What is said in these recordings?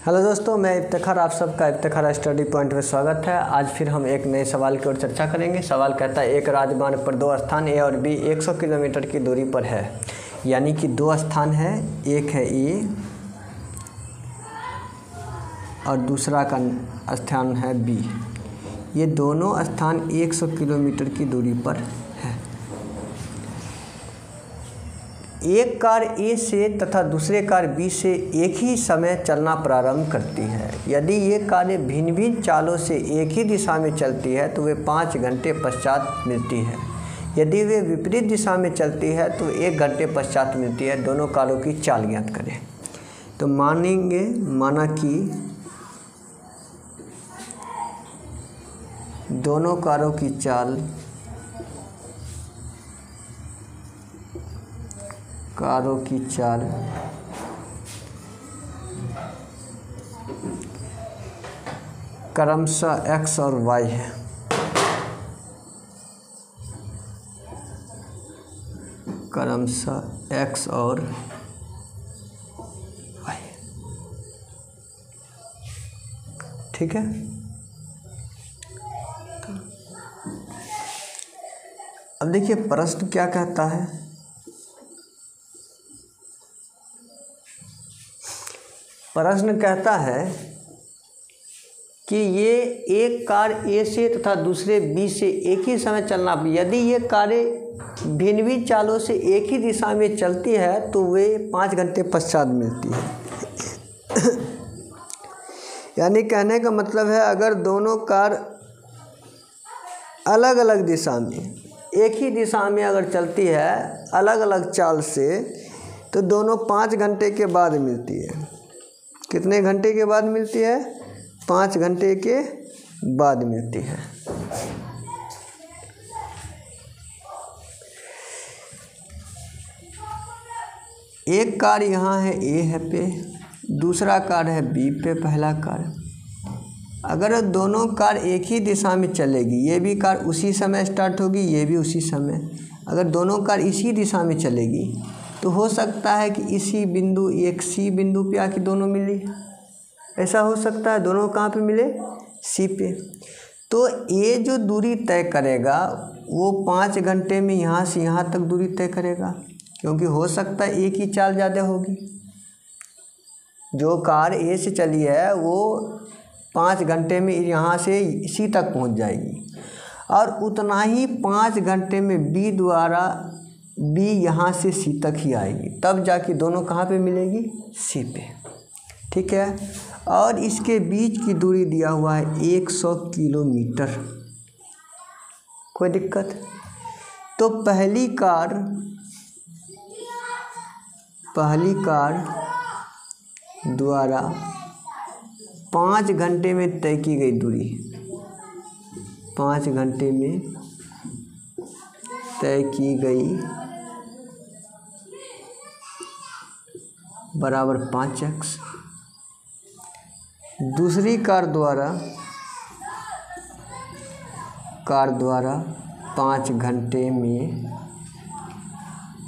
Hello दोस्तों, मैं इफ्तिखार, आप सबका इफ्तिखार स्टडी पॉइंट में स्वागत है। आज फिर हम एक नए सवाल की ओर चर्चा करेंगे। सवाल कहता है एक राजमार्ग पर दो स्थान ए और बी 100 किलोमीटर की दूरी पर है। यानी कि दो स्थान है, एक है ए और दूसरा का स्थान है बी। ये दोनों स्थान 100 किलोमीटर की दूरी पर है। एक कार ए से तथा दूसरे कार बी से एक ही समय चलना प्रारंभ करती है। यदि ये कारें भिन्न भिन्न चालों से एक ही दिशा में चलती है तो वे 5 घंटे पश्चात मिलती है। यदि वे विपरीत दिशा में चलती है तो 1 घंटे पश्चात मिलती है। दोनों कारों की चाल ज्ञात करें। तो माना कि दोनों कारों की चाल क्रमशः x और y है। क्रमशः x और y, ठीक है। अब देखिए प्रश्न क्या कहता है। प्रश्न कहता है कि ये एक कार ए से तथा दूसरे बी से एक ही समय चलना। यदि ये कारें भिन्न भिन्न चालों से एक ही दिशा में चलती है तो वे 5 घंटे पश्चात मिलती है। यानी कहने का मतलब है अगर दोनों कार अलग अलग दिशा में, एक ही दिशा में अगर चलती है अलग अलग चाल से, तो दोनों 5 घंटे के बाद मिलती है। कितने घंटे के बाद मिलती है? 5 घंटे के बाद मिलती है। एक कार यहाँ है ए है पे, दूसरा कार है बी पे, पहला कार। अगर दोनों कार एक ही दिशा में चलेगी, ये भी कार उसी समय स्टार्ट होगी, ये भी उसी समय। अगर दोनों कार इसी दिशा में चलेगी तो हो सकता है कि इसी बिंदु, एक सी बिंदु पे आके दोनों मिली। ऐसा हो सकता है। दोनों कहाँ पे मिले? सी पे। तो ये जो दूरी तय करेगा वो 5 घंटे में यहाँ से यहाँ तक दूरी तय करेगा, क्योंकि हो सकता है एक ही चाल ज़्यादा होगी। जो कार ए से चली है वो 5 घंटे में यहाँ से सी तक पहुँच जाएगी, और उतना ही 5 घंटे में बी यहाँ से सी तक ही आएगी। तब जाके दोनों कहाँ पे मिलेगी? सी पे, ठीक है। और इसके बीच की दूरी दिया हुआ है 100 किलोमीटर। कोई दिक्कत? तो पहली कार द्वारा 5 घंटे में तय की गई दूरी, 5 घंटे में तय की गई बराबर 5x। दूसरी कार द्वारा 5 घंटे में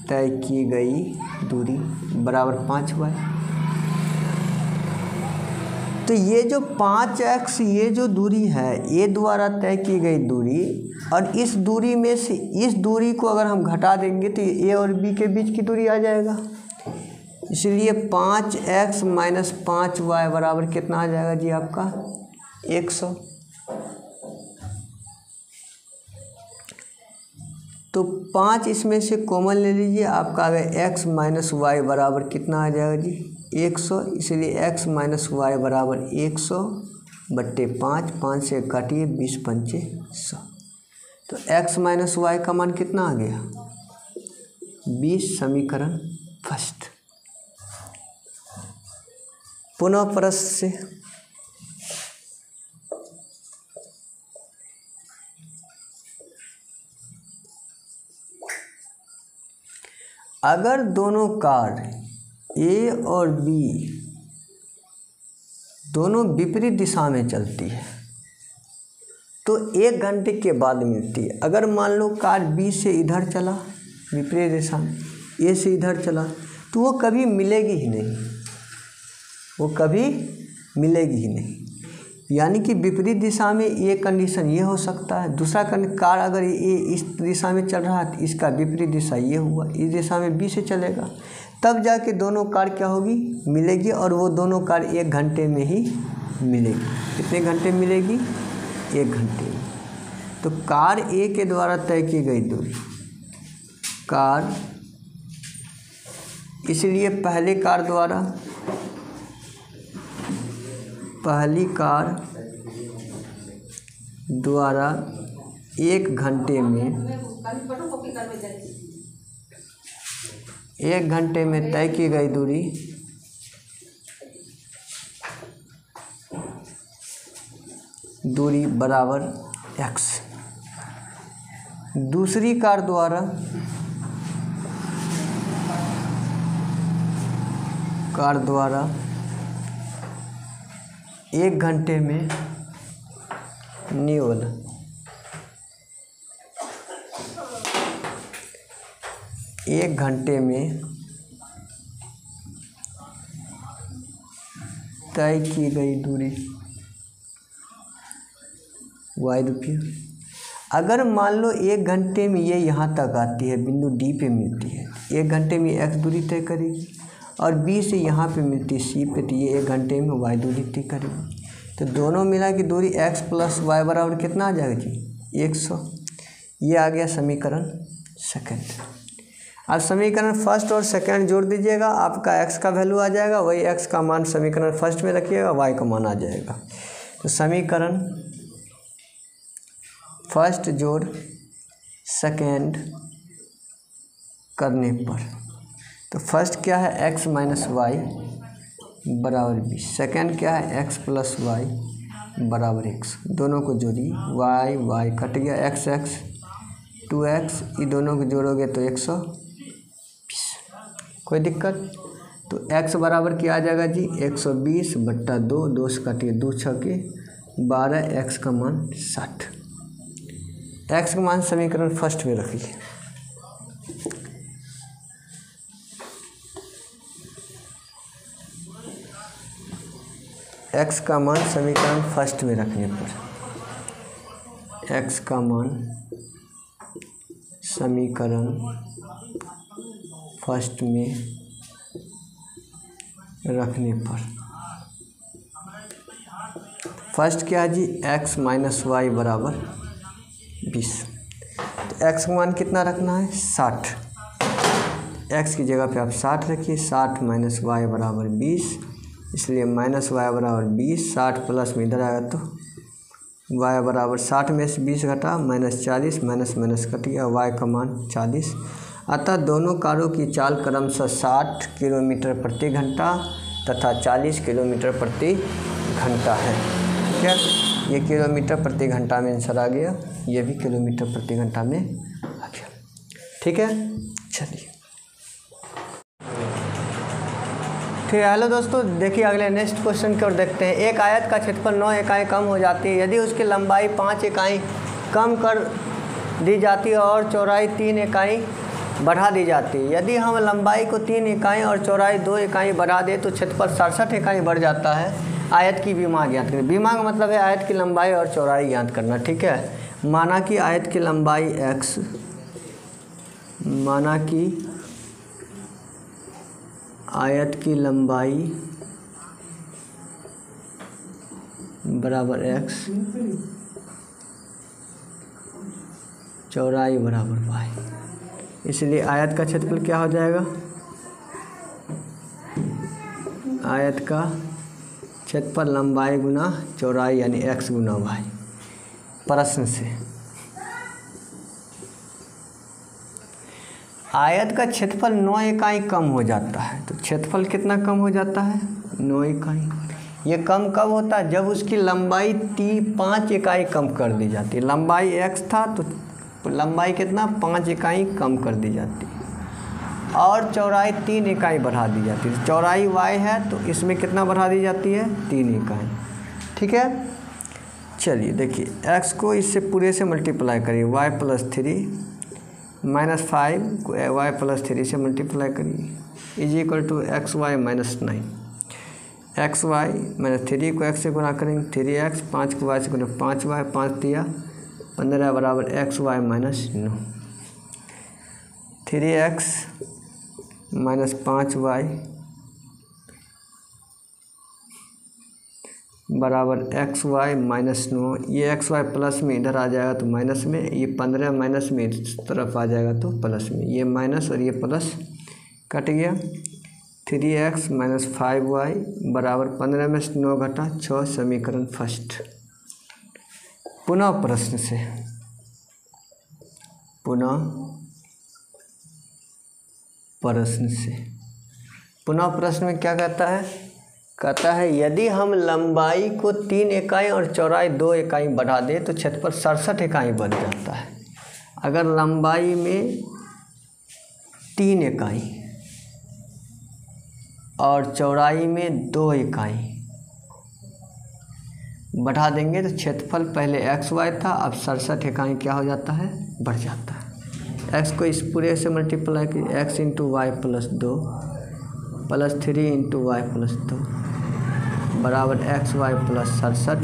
तय की गई दूरी बराबर 5y। तो ये जो 5x, ये जो दूरी है ए द्वारा तय की गई दूरी, और इस दूरी में से इस दूरी को अगर हम घटा देंगे तो ए और बी के बीच की दूरी आ जाएगा। इसलिए 5x माइनस 5y बराबर कितना आ जाएगा जी? आपका 100। तो 5 इसमें से कॉमन ले लीजिए, आपका आ गया x माइनस वाई बराबर कितना आ जाएगा जी? 100। इसलिए x माइनस वाई बराबर 100/5। 5 से काटिए, 20 पंचे 100। तो x माइनस वाई का मान कितना आ गया? 20। समीकरण फर्स्ट। पुनः प्रश्न से अगर दोनों कार ए और बी दोनों विपरीत दिशा में चलती है तो 1 घंटे के बाद मिलती है। अगर मान लो कार बी से इधर चला, विपरीत दिशा में, ए से इधर चला, तो वो कभी मिलेगी ही नहीं, वो कभी मिलेगी ही नहीं। यानी कि विपरीत दिशा में ये कंडीशन ये हो सकता है। दूसरा कार अगर ये इस दिशा में चल रहा है तो इसका विपरीत दिशा ये हुआ, इस दिशा में बी से चलेगा, तब जाके दोनों कार क्या होगी, मिलेगी। और वो दोनों कार 1 घंटे में ही मिलेगी। कितने घंटे मिलेगी, 1 घंटे में। तो कार ए के द्वारा तय की गई दूरी, कार, इसलिए पहली कार द्वारा, पहली कार द्वारा 1 घंटे में तय की गई दूरी बराबर x। दूसरी कार द्वारा 1 घंटे में न्यूल, एक घंटे में तय की गई दूरी y रुपये। अगर मान लो 1 घंटे में ये यहाँ तक आती है, बिंदु D पे मिलती है, 1 घंटे में x दूरी तय करेगी, और B से यहाँ पे मिलती है C पे, तो ये 1 घंटे में y दूरी तय करेगी। तो दोनों मिला की दूरी x प्लस y बराबर कितना आ जाएगा जी, 100। ये आ गया समीकरण सेकंड। अब समीकरण फर्स्ट और सेकंड जोड़ दीजिएगा, आपका x का वैल्यू आ जाएगा, वही x का मान समीकरण फर्स्ट में रखिएगा, y का मान आ जाएगा। तो समीकरण फर्स्ट जोड़ सेकंड करने पर, तो फर्स्ट क्या है x माइनस वाई बराबर 20, सेकंड क्या है x प्लस वाई बराबर 100। दोनों को जोड़िए, y कट गया, x 2x, ये दोनों को जोड़ोगे तो 120। कोई दिक्कत? तो x बराबर क्या आ जाएगा जी, 120 बट्टा 2, 2 से काटिए 2 छके 12, x का मान 60। x का मान समीकरण फर्स्ट में रखिए। x का मान समीकरण फर्स्ट में रखने पर, x का मान समीकरण फर्स्ट में रखने पर, फर्स्ट क्या है जी, x माइनस वाई बराबर 20। तो x का मान कितना रखना है, 60। x की जगह पे आप 60 रखिए, 60 माइनस वाई बराबर 20, इसलिए माइनस वाई बराबर 20, 60 प्लस में इधर आएगा तो y बराबर 60 में से 20 घटा माइनस 40, माइनस माइनस कट गया, y का मान 40। अतः दोनों कारों की चाल क्रमशः 60 किलोमीटर प्रति घंटा तथा 40 किलोमीटर प्रति घंटा है। ठीक है, ये किलोमीटर प्रति घंटा में आंसर आ गया, ये भी किलोमीटर प्रति घंटा में आ गया। ठीक है, चलिए ठीक है। हेलो दोस्तों, देखिए अगले नेक्स्ट क्वेश्चन की ओर देखते हैं। एक आयत का क्षेत्रफल 9 इकाई कम हो जाती है यदि उसकी लंबाई 5 इकाई कम कर दी जाती है और चौड़ाई 3 इकाई बढ़ा दी जाती है। यदि हम लंबाई को 3 इकाई और चौड़ाई 2 इकाई बढ़ा दें तो क्षेत्रफल 67 इकाई बढ़ जाता है। आयत की विमा ज्ञात करें। विमा का मतलब है आयत की लंबाई और चौड़ाई ज्ञात करना। ठीक है, माना कि आयत की लंबाई x, माना कि आयत की लंबाई बराबर x, चौड़ाई बराबर y, इसलिए आयत का क्षेत्रफल क्या हो जाएगा, आयत का क्षेत्रफल लंबाई गुना चौड़ाई यानी x गुना y। प्रश्न से आयत का क्षेत्रफल 9 इकाई कम हो जाता है, तो क्षेत्रफल कितना कम हो जाता है, 9 इकाई। ये कम कब होता है, जब उसकी लंबाई 5 इकाई कम कर दी जाती है। लंबाई x था तो लंबाई कितना 5 इकाई कम कर दी जाती है और चौड़ाई 3 इकाई बढ़ा दी जाती है। चौड़ाई y है तो इसमें कितना बढ़ा दी जाती है, 3 इकाई। ठीक है, चलिए देखिए x को इससे पूरे से मल्टीप्लाई करिए, y प्लस 3 माइनस 5 को y प्लस 3 से मल्टीप्लाई करिए is equal to X Y minus 9। X Y मैंने 3 को x से गुना करेंगे 3x, 5 को y से गुना 5y, 5 दिया 15 बराबर X Y minus 9। 3x minus 5y बराबर एक्स वाई माइनस 9। ये एक्स वाई प्लस में इधर आ जाएगा तो माइनस में, ये 15 माइनस में इस तरफ आ जाएगा तो प्लस में, ये माइनस और ये प्लस कट गया। 3x माइनस 5y बराबर 15 में से 9 घटा 6, समीकरण फर्स्ट। पुनः प्रश्न से पुनः प्रश्न में क्या कहता है? कहता है यदि हम लंबाई को 3 इकाई और चौड़ाई 2 इकाई बढ़ा दें तो क्षेत्रफल 67 इकाई बन जाता है। अगर लंबाई में 3 इकाई और चौड़ाई में 2 इकाई बढ़ा देंगे तो क्षेत्रफल पहले एक्स वाई था, अब 67 इकाई क्या हो जाता है? बढ़ जाता है। एक्स को इस पूरे से मल्टीप्लाई कीजिए, X into Y plus 2 plus 3 into Y plus 2 बराबर एक्स वाई प्लस 67।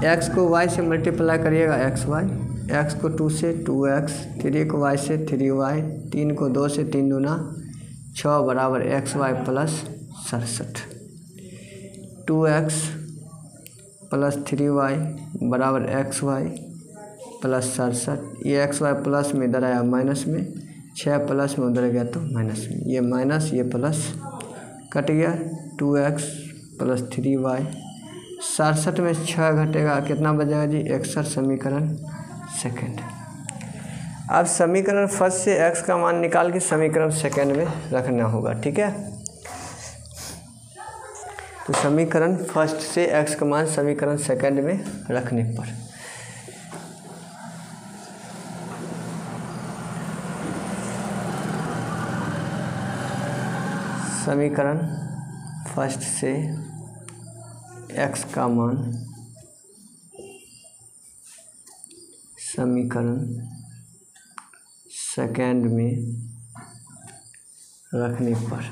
एक्स को वाई से मल्टीप्लाई करिएगा एक्स वाई, एक्स को 2 से 2x, 3 को वाई से 3y, 3 को 2 से 3 दूना 6 बराबर X Y plus 67। 2x plus 3y बराबर एक्स वाई प्लस 67। ये एक्स वाई प्लस में इधर आया माइनस में, 6 प्लस में उधर गया तो माइनस में, ये माइनस ये प्लस कट गया। 2x प्लस 3y 67 में 6 घटेगा कितना बचेगा जी? 61, समीकरण सेकंड। अब समीकरण फर्स्ट से x का मान निकाल के समीकरण सेकंड में रखना होगा, ठीक है। तो समीकरण फर्स्ट से x का मान समीकरण सेकंड में रखने पर समीकरण फर्स्ट से x का मान समीकरण सेकंड में रखने पर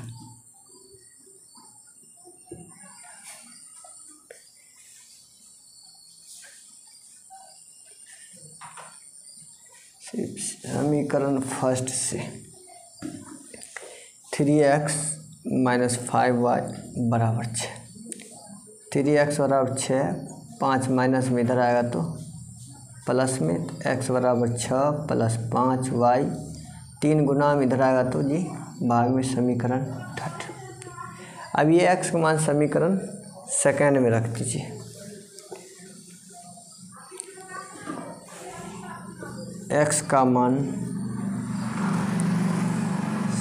समीकरण फर्स्ट से 3x माइनस 5y बराबर 6। 3x बराबर 6, 5 माइनस में इधर आएगा तो प्लस में, x बराबर 6 प्लस 5y, 3 गुना में इधर आएगा तो जी भाग में, समीकरण थर्ड। अब ये x का मान समीकरण सेकंड में रख दीजिए। x का मान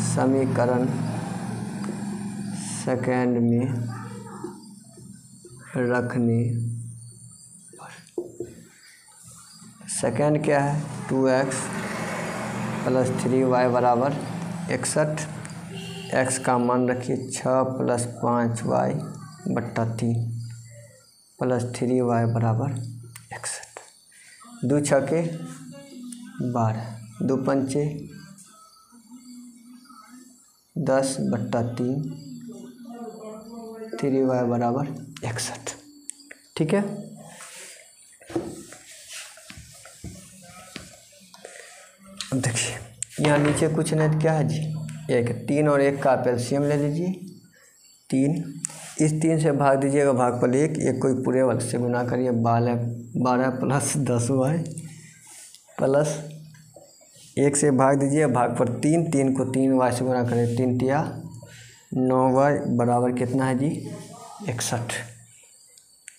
समीकरण सेकंड में रखने पर सेकंड क्या है? 2x प्लस 3y बराबर 61। x का मान रखिए 6 प्लस 5y बट्टा 3 प्लस 3y बराबर 61। 2 छके 12, 2 पंचे 10 बट्टा 3, 3y बराबर 61, ठीक है। अब देखिए यहाँ नीचे कुछ नहीं तो क्या है जी? 1, 3 और 1 का एलसीएम ले लीजिए 3, इस 3 से भाग दीजिएगा भागफल 1, 1 को पूरे वाले से गुना करिए 12 प्लस 10y प्लस 1 से भाग दीजिए भागफल 3, 3 को 3y से गुना करें 3 तिया 9y बराबर कितना है जी? 61,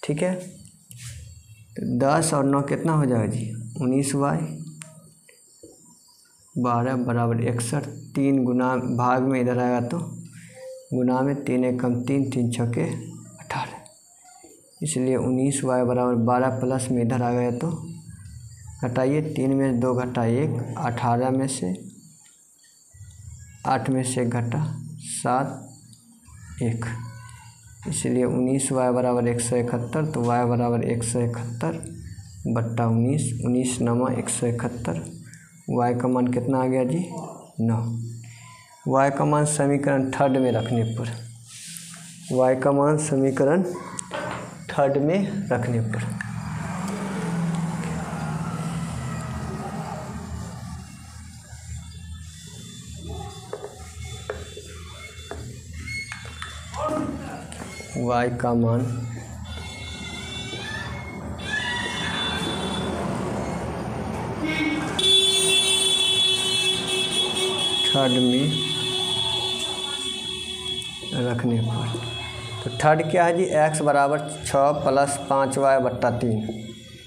ठीक है। 10 और 9 कितना हो जाएगा जी? 19y 12 बराबर 61। 3 गुना भाग में इधर आएगा तो गुना में, 3 1 कम 3, 3 छके 18, इसलिए 19y बराबर 12 प्लस में इधर आ गया तो घटाइए, 3 में 2 घटा 1, 18 में से 8 में से घटा 7 1, इसलिए 19y बराबर 171। तो y बराबर 171 बट्टा 19, 19 9 171, y का मान कितना आ गया जी? 9। y का मान समीकरण थर्ड में रखने पर y का मान समीकरण 3 में रखने पर। y का मान थर्ड में रखने पर। तो थर्ड क्या है जी, x बराबर 6 + 5y बट्टा 3।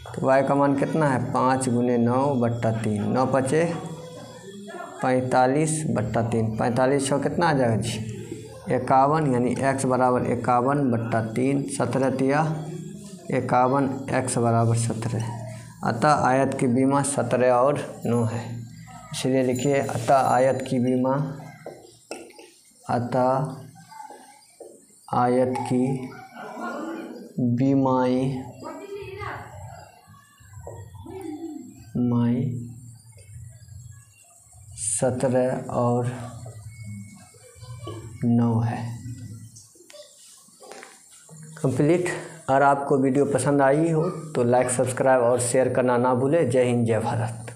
तो y का मान कितना है 5 × 9 बट्टा 3। 9 पचे 45 बट्टा 3। 45 6 कितना आ जाएगा जी 51, यानी x बराबर 51 बट्टा 3। 17 तिया 51, x बराबर 17। अतः आयत की बीमा 17 और 9 है, इसलिए लिखिए अतः आयत की बीमा, अतः आयत की बीमाएँ 17 और 9 है। कंप्लीट। अगर आपको वीडियो पसंद आई हो तो लाइक, सब्सक्राइब और शेयर करना ना भूलें। जय हिंद, जय भारत।